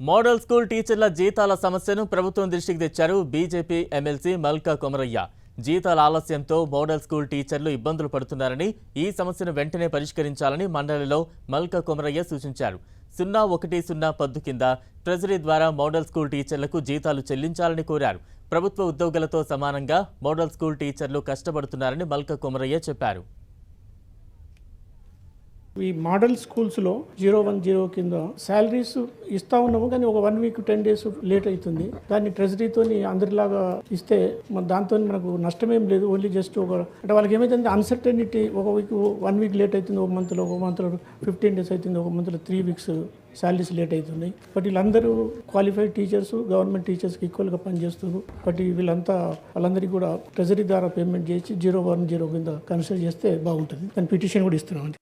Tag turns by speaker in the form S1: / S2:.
S1: Model school టీచర్ల జీతాల సమస్యను ప్రభుత్వం దృష్టికి తెచ్చారు బీజేపీ ఎమ్మెల్సీ మల్కా కొమరయ్య. జీతాల ఆలస్యంతో మోడల్ స్కూల్ టీచర్లు ఇబ్బందులు పడుతున్నారని, ఈ సమస్యను వెంటనే పరిష్కరించాలని మండలిలో మల్కా కొమరయ్య సూచించారు. 010 పద్దు కింద ట్రెజరీ ద్వారా మోడల్ స్కూల్ టీచర్లకు జీతాలు చెల్లించాలని కోరారు. ప్రభుత్వ ఉద్యోగులతో సమానంగా మోడల్ స్కూల్ టీచర్లు కష్టపడుతున్నారని మల్కా కొమరయ్య చెప్పారు.
S2: ఈ మోడల్ స్కూల్స్లో 010 కింద శాలరీస్ ఇస్తూ ఉన్నాము, కానీ ఒక 1 వీక్ 10 డేస్ లేట్ అవుతుంది. దాన్ని ట్రెజరీతో అందరిలాగా ఇస్తే దాంతో మనకు నష్టమేం లేదు. ఓన్లీ జస్ట్ అంటే వాళ్ళకి ఏమైతుంది అన్సర్టనిటీ, ఒక వీక్ 1 వీక్ లేట్ అవుతుంది, ఒక మంత్లో 15 డేస్ అవుతుంది, ఒక మంత్లో 3 వీక్స్ శాలరీస్ లేట్ అవుతుంది. బట్ వీళ్ళందరూ క్వాలిఫైడ్ టీచర్స్, గవర్నమెంట్ టీచర్స్కి ఈక్వల్గా పనిచేస్తున్నారు. బట్ వాళ్ళందరికీ కూడా ట్రెజరీ ద్వారా పేమెంట్ చేసి 010 కింద కన్సిడర్ చేస్తే బాగుంటుంది. దాని పిటిషన్ కూడా ఇస్తున్నాం.